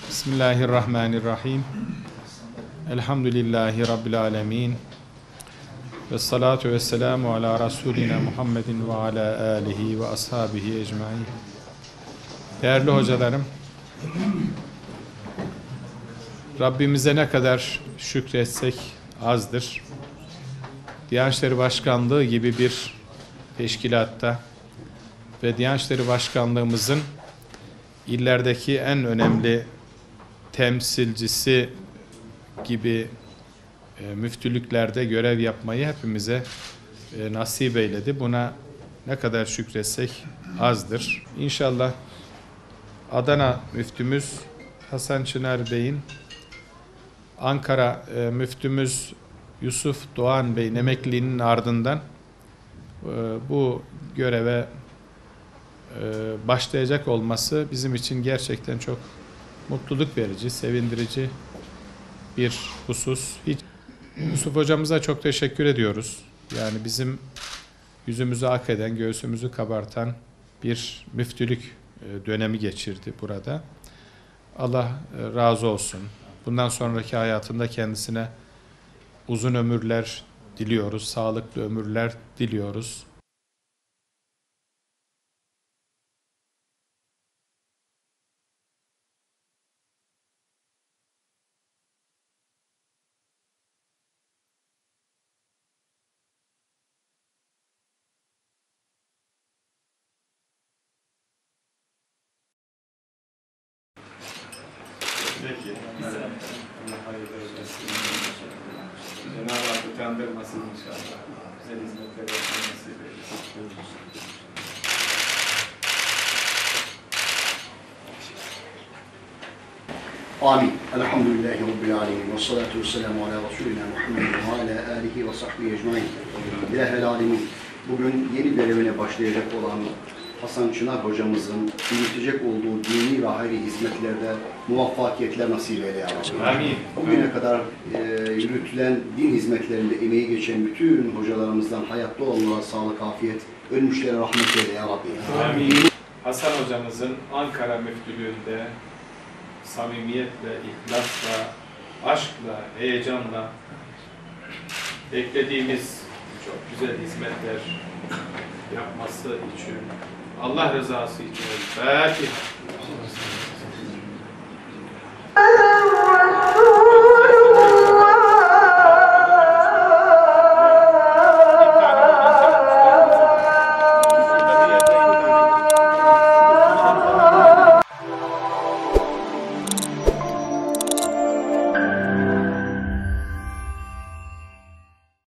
Bismillahirrahmanirrahim. Elhamdülillahi Rabbil alemin. Ve salatu ve selamu ala Resulina Muhammedin ve ala alihi ve ashabihi ecmaîn. Değerli hocalarım, Rabbimize ne kadar şükretsek azdır. Diyanet İşleri Başkanlığı gibi bir teşkilatta ve Diyanet İşleri Başkanlığımızın illerdeki en önemli temsilcisi gibi müftülüklerde görev yapmayı hepimize nasip eyledi. Buna ne kadar şükretsek azdır. İnşallah Adana müftümüz Hasan Çınar Bey'in, Ankara müftümüz Yusuf Doğan Bey'in emekliliğinin ardından bu göreve başlayacak olması bizim için gerçekten çok mutluluk verici, sevindirici bir husus. Yusuf hocamıza çok teşekkür ediyoruz. Yani bizim yüzümüzü ak eden, göğsümüzü kabartan bir müftülük dönemi geçirdi burada. Allah razı olsun. Bundan sonraki hayatında kendisine uzun ömürler diliyoruz, sağlıklı ömürler diliyoruz. Peki. Allah hayırlı olsun. Cenab-ı Hak utandırmasın inşallah. Güzel hizmetler yapmayı nasip eylesin. Amin. Elhamdülillahi Rabbil alemin. Ve salatu ve selamu ala Resulina Muhammedin ve ala alihi ve sahbihi ecmaîn. İlahel alemin. Bugün yeni görevine başlayacak olan Hasan Çınar hocamızın yürütecek olduğu dini ve hayri hizmetlerde muvaffakiyetler nasip eyle ya Rabbi. Amin. Bugüne kadar yürütülen din hizmetlerinde emeği geçen bütün hocalarımızdan hayatta olanlara sağlık, afiyet, ölmüşlere rahmet eyle ya Rabbi. Amin. Hasan hocamızın Ankara müftülüğünde samimiyetle, ihlasla, aşkla, heyecanla beklediğimiz çok güzel hizmetler yapması için, Allah rızası için Fatiha.